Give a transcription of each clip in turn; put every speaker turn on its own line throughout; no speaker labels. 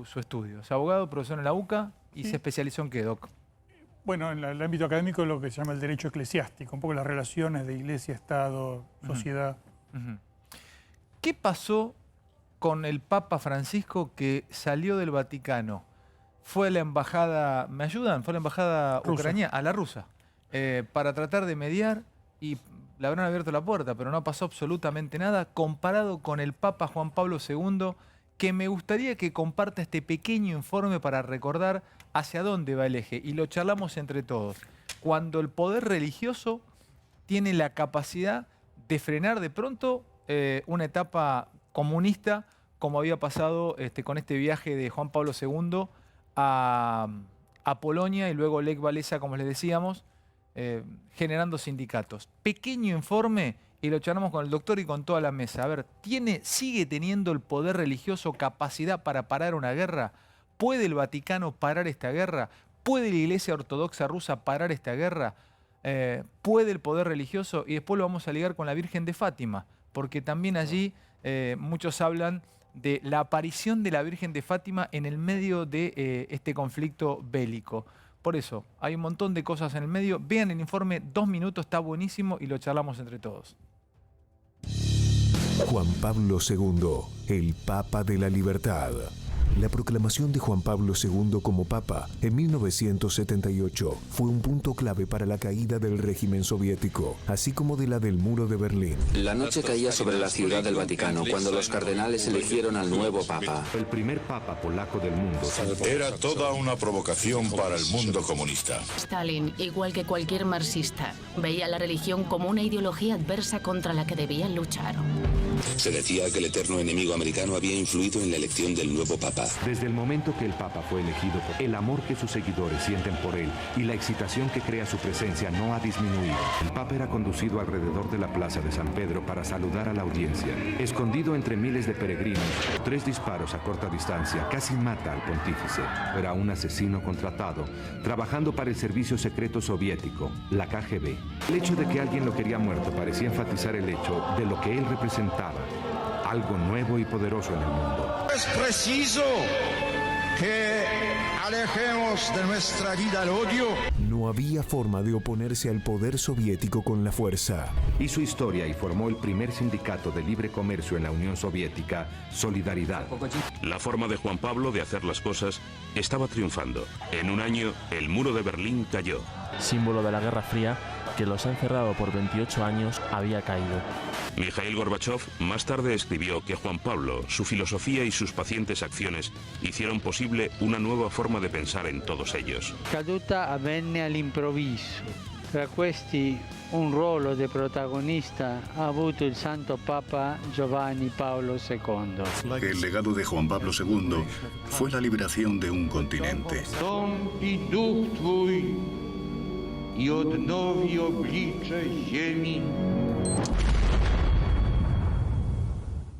su estudio. Es abogado, profesor en la UCA y
Sí.
se especializó en qué, Doc.
Bueno, en el ámbito académico lo que se llama el derecho eclesiástico, un poco las relaciones de iglesia, Estado, sociedad.
Ujú. ¿Qué pasó con el Papa Francisco que salió del Vaticano? Fue a la embajada, ¿me ayudan? Fue a la embajada
Rusa.
ucraniana, a la rusa, para tratar de mediar y le habrán abierto la puerta, pero no pasó absolutamente nada comparado con el Papa Juan Pablo II, que me gustaría que comparta este pequeño informe para recordar hacia dónde va el eje y lo charlamos entre todos. Cuando el poder religioso tiene la capacidad de frenar de pronto una etapa comunista, como había pasado con este viaje de Juan Pablo II a Polonia y luego Lech Walesa, como les decíamos, generando sindicatos. Pequeño informe y lo charlamos con el doctor y con toda la mesa. A ver, ¿sigue teniendo el poder religioso capacidad para parar una guerra? ¿Puede el Vaticano parar esta guerra? ¿Puede la Iglesia Ortodoxa rusa parar esta guerra? ¿Puede el poder religioso? Y después lo vamos a ligar con la Virgen de Fátima, porque también allí muchos hablan de la aparición de la Virgen de Fátima en el medio de este conflicto bélico. Por eso, hay un montón de cosas en el medio. Vean el informe, 2 minutos, está buenísimo y lo charlamos entre todos.
Juan Pablo II, el Papa de la Libertad. La proclamación de Juan Pablo II como Papa en 1978 fue un punto clave para la caída del régimen soviético, así como de la del Muro de Berlín.
La noche caía sobre la ciudad del Vaticano cuando los cardenales eligieron al nuevo Papa.
El primer Papa polaco del mundo.
Era toda una provocación para el mundo comunista.
Stalin, igual que cualquier marxista, veía la religión como una ideología adversa contra la que debían luchar.
Se decía que el eterno enemigo americano había influido en la elección del nuevo Papa.
Desde el momento que el Papa fue elegido, el amor que sus seguidores sienten por él y la excitación que crea su presencia no ha disminuido. El Papa era conducido alrededor de la plaza de San Pedro para saludar a la audiencia. Escondido entre miles de peregrinos, 3 disparos a corta distancia casi mata al pontífice. Era un asesino contratado, trabajando para el servicio secreto soviético, la KGB. El hecho de que alguien lo quería muerto parecía enfatizar el hecho de lo que él representaba. Algo nuevo y poderoso en el mundo.
Es preciso que alejemos de nuestra vida el odio.
No había forma de oponerse al poder soviético con la fuerza.
Hizo historia y formó el primer sindicato de libre comercio en la Unión Soviética, Solidaridad.
La forma de Juan Pablo de hacer las cosas estaba triunfando. En un año, el muro de Berlín cayó.
Símbolo de la Guerra Fría, que los ha encerrado por 28 años, había caído.
Mikhail Gorbachev más tarde escribió que Juan Pablo, su filosofía y sus pacientes acciones hicieron posible una nueva forma de pensar en todos ellos.
Caduta avvenne all'improvviso. Tra questi un ruolo di protagonista ha avuto il Santo Papa Giovanni Paolo II.
El legado de Juan Pablo II fue la liberación de un continente.
Stąpi duch Twój i odnowi oblicze ziemi.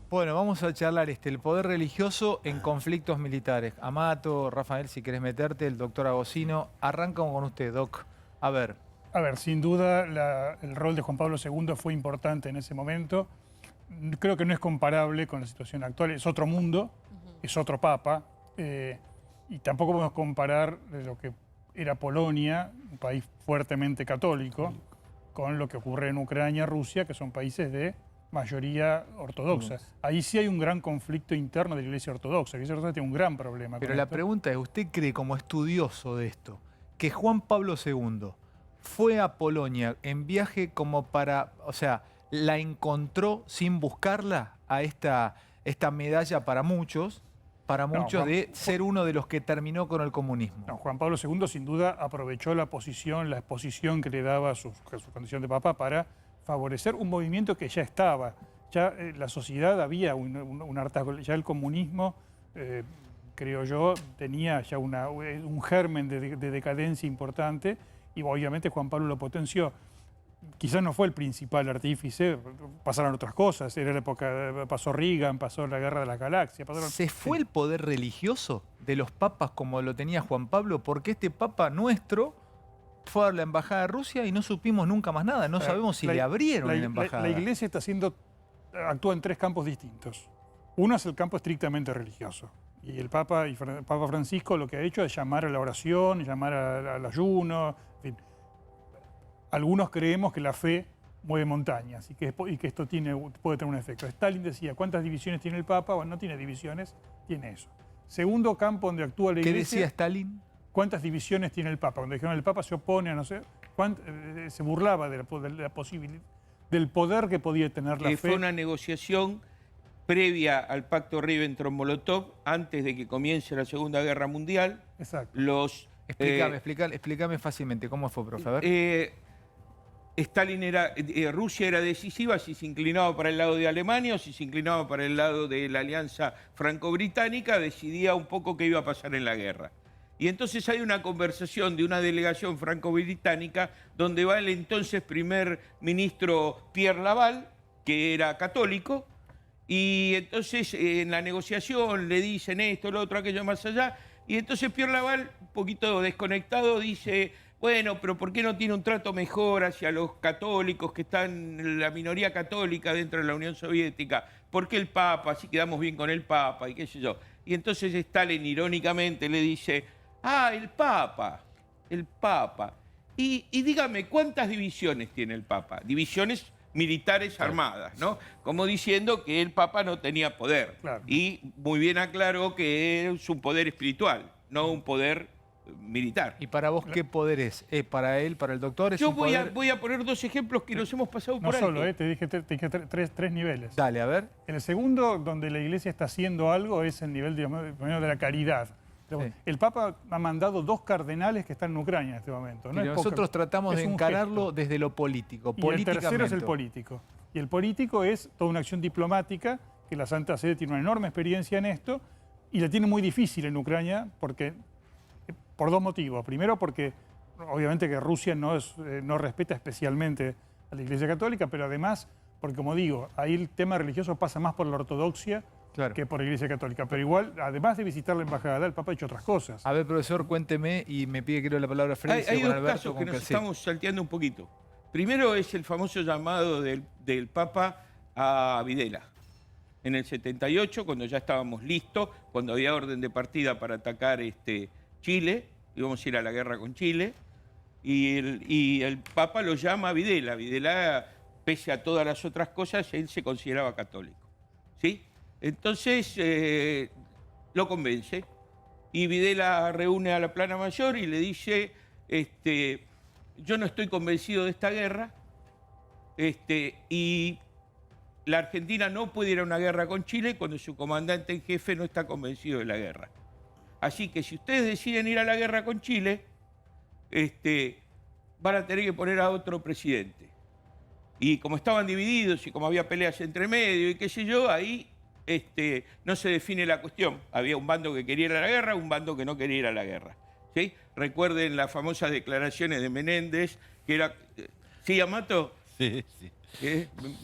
Bueno, vamos a charlar el poder religioso en conflictos militares. Amato, Rafael, si querés meterte, el doctor Agosino. Arrancamos con usted, Doc. A ver,
sin duda el rol de Juan Pablo II fue importante en ese momento. Creo que no es comparable con la situación actual. Es otro mundo, es otro papa. Y tampoco podemos comparar lo que era Polonia, un país fuertemente católico, con lo que ocurre en Ucrania, Rusia, que son países de mayoría ortodoxa. Ahí sí hay un gran conflicto interno de la Iglesia Ortodoxa. La Iglesia Ortodoxa tiene un gran problema.
Pero la pregunta es, ¿usted cree como estudioso de esto que Juan Pablo II fue a Polonia en viaje como para, o sea, la encontró sin buscarla a esta medalla para muchos de ser uno de los que terminó con el comunismo?
No, Juan Pablo II sin duda aprovechó la exposición que le daba su condición de papa para favorecer un movimiento que ya estaba. Ya la sociedad había un hartazgo, ya el comunismo, creo yo, tenía ya un germen de decadencia importante y obviamente Juan Pablo lo potenció. Quizás no fue el principal artífice, pasaron otras cosas, era la época, pasó Reagan, pasó la Guerra de las Galaxias.
¿Se fue el poder religioso de los papas como lo tenía Juan Pablo? Porque este papa nuestro fue a la embajada de Rusia y no supimos nunca más nada. No sabemos si le abrieron la embajada.
La Iglesia actúa en 3 campos distintos. Uno es el campo estrictamente religioso. Y el Papa Francisco lo que ha hecho es llamar a la oración, llamar al ayuno, en fin. Algunos creemos que la fe mueve montañas y que esto puede tener un efecto. Stalin decía, ¿cuántas divisiones tiene el Papa? Bueno, no tiene divisiones, tiene eso. Segundo campo donde actúa la Iglesia.
¿Qué decía Stalin?
¿Cuántas divisiones tiene el Papa? Cuando dijeron el Papa se opone a no sé, se burlaba de la posibilidad, del poder que podía tener la fe.
Fue una negociación previa al pacto Ribbentrop-Molotov, antes de que comience la Segunda Guerra Mundial.
Exacto.
Explícame fácilmente, ¿cómo fue, profe? A ver.
Rusia era decisiva si se inclinaba para el lado de Alemania o si se inclinaba para el lado de la alianza franco-británica, decidía un poco qué iba a pasar en la guerra. Y entonces hay una conversación de una delegación franco-británica donde va el entonces primer ministro Pierre Laval, que era católico, y entonces en la negociación le dicen esto, lo otro, aquello más allá, y entonces Pierre Laval, un poquito desconectado, dice, bueno, pero ¿por qué no tiene un trato mejor hacia los católicos que están en la minoría católica dentro de la Unión Soviética? ¿Por qué el Papa? Así quedamos bien con el Papa y qué sé yo. Y entonces Stalin irónicamente le dice, el Papa. Y dígame, ¿cuántas divisiones tiene el Papa? Divisiones militares armadas, ¿no? Como diciendo que el Papa no tenía poder. Claro. Y muy bien aclaró que es un poder espiritual, no un poder militar.
¿Y para vos qué poder es? ¿Para él, para el doctor?
Yo voy a poner dos ejemplos que nos hemos pasado por alto.
No solo, te dije tres niveles.
Dale, a ver.
En el segundo, donde la Iglesia está haciendo algo, es el nivel, digamos, de la caridad. Sí. El Papa ha mandado 2 cardenales que están en Ucrania en este momento. ¿No?
Nosotros tratamos de encararlo desde lo político.
Y el tercero es el político. Y el político es toda una acción diplomática, que la Santa Sede tiene una enorme experiencia en esto, y la tiene muy difícil en Ucrania por 2 motivos. Primero, porque obviamente que Rusia no respeta especialmente a la Iglesia Católica, pero además, porque como digo, ahí el tema religioso pasa más por la ortodoxia que por la Iglesia Católica. Pero igual, además de visitar la embajada, el Papa ha hecho otras cosas.
A ver, profesor, cuénteme, y me pide que lea la palabra Freddy.
Hay 2 casos que nos estamos salteando un poquito. Primero es el famoso llamado del Papa a Videla. En el 78, cuando ya estábamos listos, cuando había orden de partida para atacar Chile, íbamos a ir a la guerra con Chile, y el Papa lo llama a Videla. Videla, pese a todas las otras cosas, él se consideraba católico, ¿sí? Entonces lo convence, y Videla reúne a la plana mayor y le dice, yo no estoy convencido de esta guerra, y la Argentina no puede ir a una guerra con Chile cuando su comandante en jefe no está convencido de la guerra. Así que si ustedes deciden ir a la guerra con Chile, van a tener que poner a otro presidente. Y como estaban divididos y como había peleas entre medio y qué sé yo, ahí no se define la cuestión. Había un bando que quería ir a la guerra, un bando que no quería ir a la guerra. ¿Sí? Recuerden las famosas declaraciones de Menéndez, que era... ¿Sí, Amato?
Sí.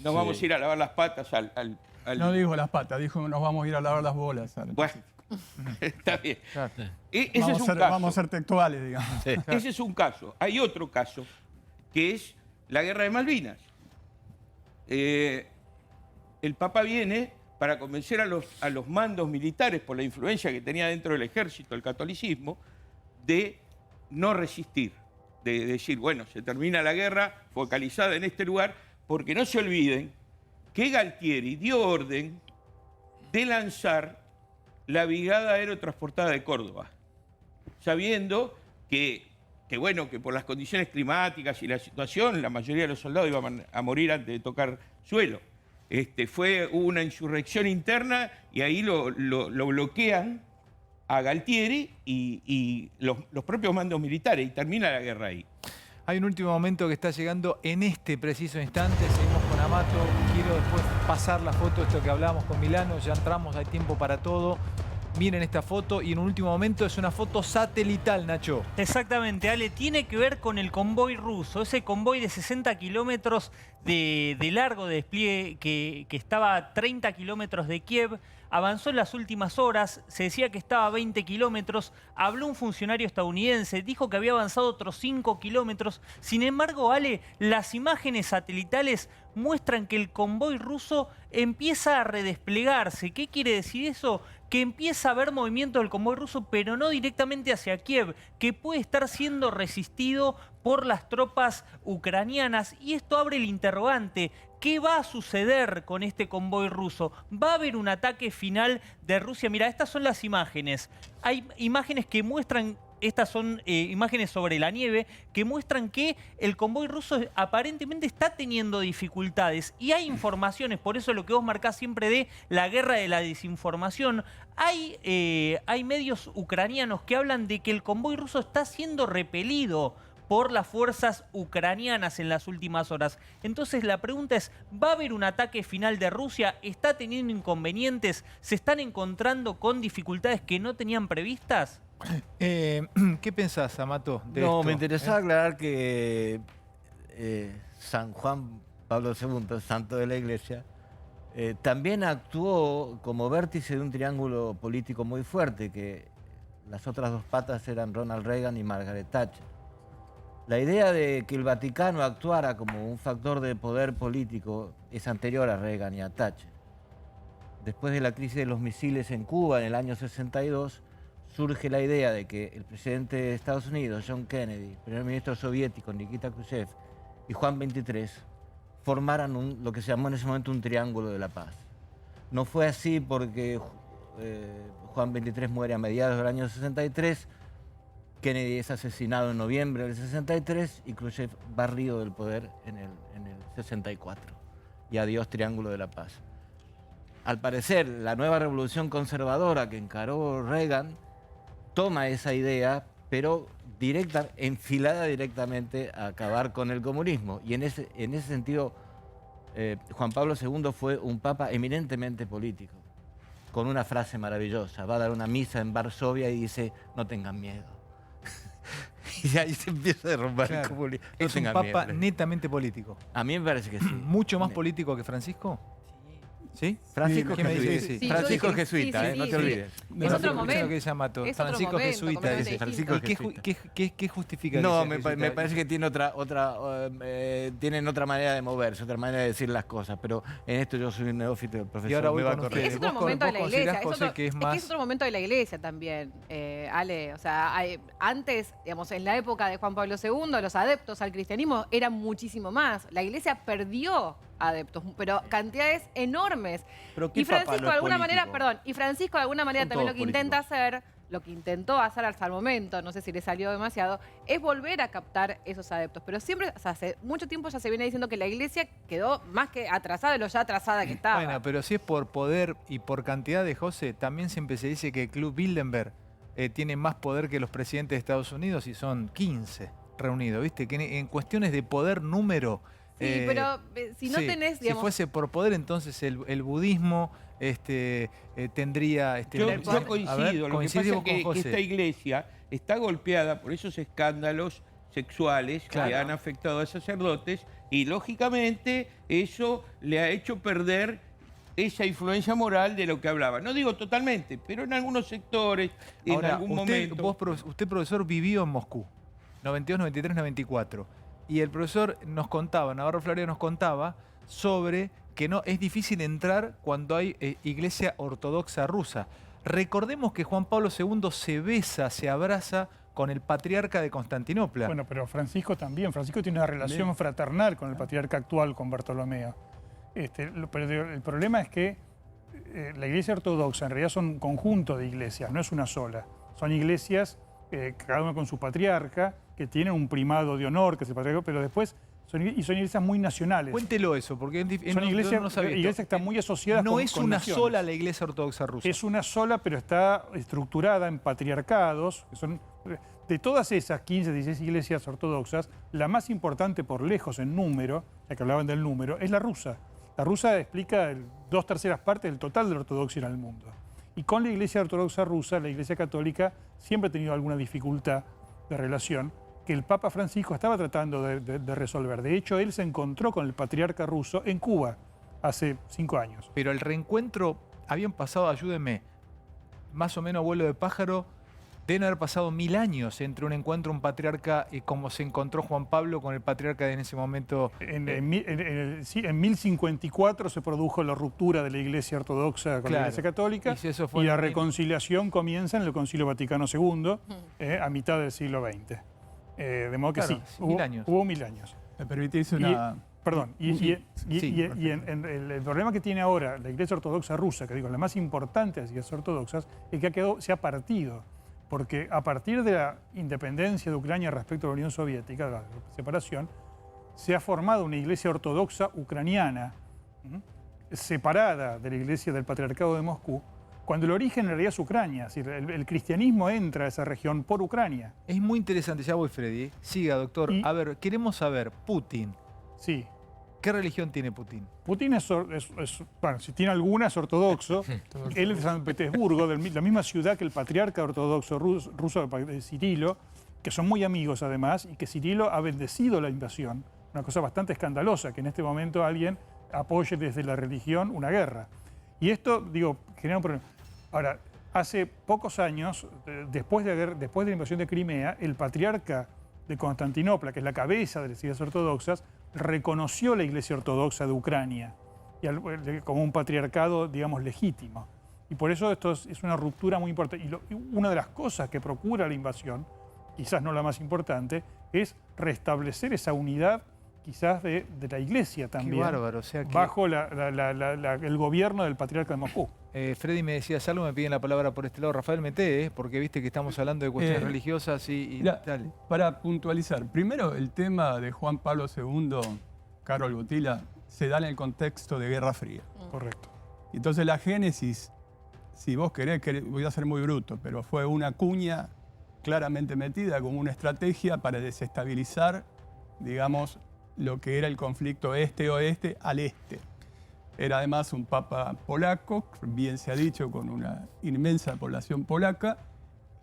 Nos vamos a ir a lavar las patas al...
No dijo las patas, dijo nos vamos a ir a lavar las bolas.
Bueno. Está bien.
Vamos a ser textuales, digamos.
Sí. Ese es un caso. Hay otro caso, que es la guerra de Malvinas. El Papa viene para convencer a los mandos militares, por la influencia que tenía dentro del ejército el catolicismo, de no resistir, de decir, bueno, se termina la guerra focalizada en este lugar, porque no se olviden que Galtieri dio orden de lanzar la Brigada Aerotransportada de Córdoba, sabiendo que por las condiciones climáticas y la situación, la mayoría de los soldados iban a morir antes de tocar suelo. Hubo una insurrección interna y ahí lo bloquean a Galtieri y los propios mandos militares, y termina la guerra ahí.
Hay un último momento que está llegando en este preciso instante. Seguimos con Amato. Quiero después pasar la foto, esto que hablábamos con Milano. Ya entramos, hay tiempo para todo. Miren esta foto, y en un último momento es una foto satelital, Nacho.
Exactamente, Ale, tiene que ver con el convoy ruso, ese convoy de 60 kilómetros de largo de despliegue que estaba a 30 kilómetros de Kiev. Avanzó en las últimas horas, se decía que estaba a 20 kilómetros, habló un funcionario estadounidense, dijo que había avanzado otros 5 kilómetros. Sin embargo, Ale, las imágenes satelitales muestran que el convoy ruso empieza a redesplegarse. ¿Qué quiere decir eso? que empieza a haber movimiento del convoy ruso, pero no directamente hacia Kiev, que puede estar siendo resistido por las tropas ucranianas. Y esto abre el interrogante: ¿qué va a suceder con este convoy ruso? ¿Va a haber un ataque final de Rusia? Mira, estas son las imágenes. Hay imágenes que muestran... Estas son imágenes sobre la nieve que muestran que el convoy ruso aparentemente está teniendo dificultades. Y hay informaciones, por eso lo que vos marcás siempre de la guerra de la desinformación. Hay medios ucranianos que hablan de que el convoy ruso está siendo repelido por las fuerzas ucranianas en las últimas horas. Entonces la pregunta es, ¿va a haber un ataque final de Rusia? ¿Está teniendo inconvenientes? ¿Se están encontrando con dificultades que no tenían previstas?
¿Qué pensás, Amato, de esto?
Me interesaba aclarar que San Juan Pablo II, santo de la Iglesia, también actuó como vértice de un triángulo político muy fuerte, que las otras dos patas eran Ronald Reagan y Margaret Thatcher. La idea de que el Vaticano actuara como un factor de poder político es anterior a Reagan y a Thatcher. Después de la crisis de los misiles en Cuba en el año 62, surge la idea de que el presidente de Estados Unidos, John Kennedy, el primer ministro soviético, Nikita Khrushchev, y Juan XXIII formaran lo que se llamó en ese momento un triángulo de la paz. No fue así porque Juan XXIII muere a mediados del año 63, Kennedy es asesinado en noviembre del 63 y Khrushchev barrido del poder en el 64. Y adiós triángulo de la paz. Al parecer, la nueva revolución conservadora que encaró Reagan toma esa idea, pero enfilada directamente a acabar con el comunismo. Y en ese sentido, Juan Pablo II fue un papa eminentemente político, con una frase maravillosa. Va a dar una misa en Varsovia y dice, no tengan miedo. Y ahí se empieza a derrumbar el comunismo. No
es un papa netamente político.
A mí me parece que sí.
¿Mucho más político que Francisco? ¿Sí?
Francisco
¿Qué me dice?
Sí, Francisco es jesuita, no te olvides.
Es otro momento. Que dice Mato. Francisco es jesuita. ¿Qué justifica?
No, me parece que tienen otra manera de moverse, otra manera de decir las cosas, pero en esto yo soy un neófito del profesor.
Y ahora voy con ustedes.
Es otro momento de la iglesia.
Es
otro momento de la iglesia también, Ale. O sea, antes, digamos, en la época de Juan Pablo II, los adeptos al cristianismo eran muchísimo más. La iglesia perdió adeptos, pero cantidades enormes. Y Francisco de alguna manera, también lo que intenta hacer, lo que intentó hacer hasta el momento, no sé si le salió demasiado, es volver a captar esos adeptos. Pero siempre, o sea, hace mucho tiempo ya se viene diciendo que la iglesia quedó más que atrasada de lo ya atrasada que estaba.
Bueno, pero si es por poder y por cantidad de José, también siempre se dice que el Club Bilderberg tiene más poder que los presidentes de Estados Unidos y son 15 reunidos, ¿viste? Que en cuestiones de poder, número...
Sí, pero si no tenés, digamos...
Si fuese por poder, entonces el budismo tendría...
Yo coincido. Lo que pasa es que esta iglesia está golpeada por esos escándalos sexuales que han afectado a sacerdotes y, lógicamente, eso le ha hecho perder esa influencia moral de lo que hablaba. No digo totalmente, pero en algunos sectores, en algún momento...
Usted, profesor, vivió en Moscú, 92, 93, 94. Y el profesor nos contaba, Navarro Florea nos contaba, sobre que no es difícil entrar cuando hay iglesia ortodoxa rusa. Recordemos que Juan Pablo II se abraza con el patriarca de Constantinopla.
Bueno, pero Francisco también. Francisco tiene una relación fraternal con el patriarca actual, con Bartolomeo. Pero el problema es que la iglesia ortodoxa en realidad son un conjunto de iglesias, no es una sola. Son iglesias, cada una con su patriarca, que tienen un primado de honor, que es el patriarca, pero después son iglesias muy nacionales.
Cuéntelo eso, porque
son iglesias que están muy asociadas
con
naciones.
No es una sola la iglesia ortodoxa rusa.
Es una sola, pero está estructurada en patriarcados, que son... De todas esas 15, 16 iglesias ortodoxas, la más importante por lejos en número, ya que hablaban del número, es la rusa. La rusa explica 2/3 partes del total de la ortodoxia en el mundo. Y con la iglesia ortodoxa rusa, la iglesia católica siempre ha tenido alguna dificultad de relación que el Papa Francisco estaba tratando de resolver. De hecho, él se encontró con el patriarca ruso en Cuba hace 5 años.
Pero el reencuentro, habían pasado, ayúdenme, más o menos a vuelo de pájaro, Deben haber pasado 1000 años entre un encuentro, un patriarca, como se encontró Juan Pablo con el patriarca en ese momento.
En 1054 se produjo la ruptura de la Iglesia ortodoxa con la Iglesia católica y la reconciliación comienza en el Concilio Vaticano II a mitad del siglo XX. De modo que hubo 1000 años.
¿Me permitís una...?
Perdón, el problema que tiene ahora la Iglesia Ortodoxa rusa, que digo, la más importante de las iglesias ortodoxas, es que se ha partido. Porque a partir de la independencia de Ucrania respecto a la Unión Soviética, de la separación, se ha formado una iglesia ortodoxa ucraniana, separada de la iglesia del Patriarcado de Moscú, cuando el origen en realidad es Ucrania. Es decir, el cristianismo entra a esa región por Ucrania.
Es muy interesante, ya voy, Freddy. Siga, doctor. A ver, queremos saber, Putin.
Sí.
¿Qué religión tiene Putin?
Putin bueno, si tiene alguna, es ortodoxo. Él es de San Petersburgo, de la misma ciudad que el patriarca ortodoxo ruso Cirilo, que son muy amigos además, y que Cirilo ha bendecido la invasión. Una cosa bastante escandalosa, que en este momento alguien apoye desde la religión una guerra. Y esto, digo, genera un problema. Ahora, hace pocos años, después de la invasión de Crimea, el patriarca de Constantinopla, que es la cabeza de las iglesias ortodoxas, reconoció la Iglesia Ortodoxa de Ucrania como un patriarcado, digamos, legítimo. Y por eso esto es una ruptura muy importante. Y una de las cosas que procura la invasión, quizás no la más importante, es restablecer esa unidad quizás de la Iglesia también.
Qué bárbaro, o sea que...
bajo el gobierno del patriarca de Moscú.
Freddy, me decías algo, me piden la palabra por este lado. Rafael, meté, porque viste que estamos hablando de cuestiones religiosas y tal.
Para puntualizar, primero el tema de Juan Pablo II, Karol Wojtyła, se da en el contexto de Guerra Fría.
Correcto.
Entonces la génesis, si vos querés, voy a ser muy bruto, pero fue una cuña claramente metida como una estrategia para desestabilizar, digamos, lo que era el conflicto este-oeste al este. Era además un papa polaco, bien se ha dicho, con una inmensa población polaca,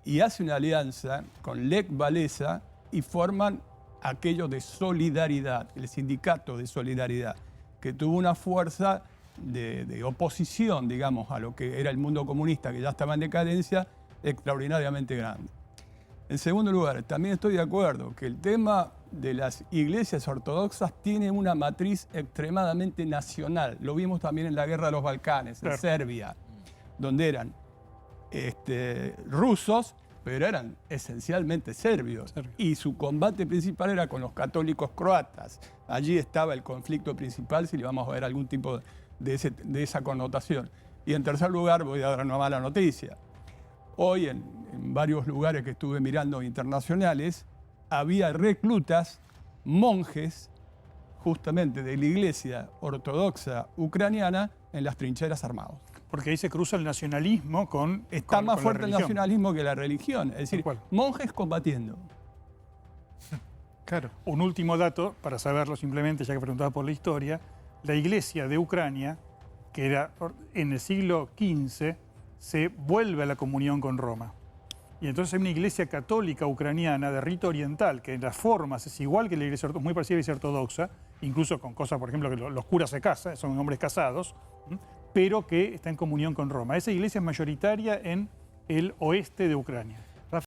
y hace una alianza con Lech Walesa y forman aquello de Solidaridad, el sindicato de Solidaridad, que tuvo una fuerza de oposición, digamos, a lo que era el mundo comunista, que ya estaba en decadencia, extraordinariamente grande. En segundo lugar, también estoy de acuerdo que el tema de las iglesias ortodoxas tiene una matriz extremadamente nacional. Lo vimos también en la Guerra de los Balcanes, en Serbia, donde eran rusos, pero eran esencialmente serbios. Y su combate principal era con los católicos croatas. Allí estaba el conflicto principal, si le vamos a ver algún tipo de esa connotación. Y en tercer lugar, voy a dar una mala noticia. Hoy, en varios lugares que estuve mirando internacionales, había reclutas, monjes, justamente de la Iglesia Ortodoxa Ucraniana, en las trincheras armados.
Porque ahí se cruza el nacionalismo con
Está más fuerte el nacionalismo que la religión. Es decir, monjes combatiendo.
Claro. Un último dato, para saberlo simplemente, ya que preguntaba por la historia. La Iglesia de Ucrania, que era en el siglo XV, se vuelve a la comunión con Roma. Y entonces hay una iglesia católica ucraniana de rito oriental, que en las formas es igual que la iglesia ortodoxa, muy parecida a la iglesia ortodoxa, incluso con cosas, por ejemplo, que los curas se casan, son hombres casados, pero que está en comunión con Roma. Esa iglesia es mayoritaria en el oeste de Ucrania.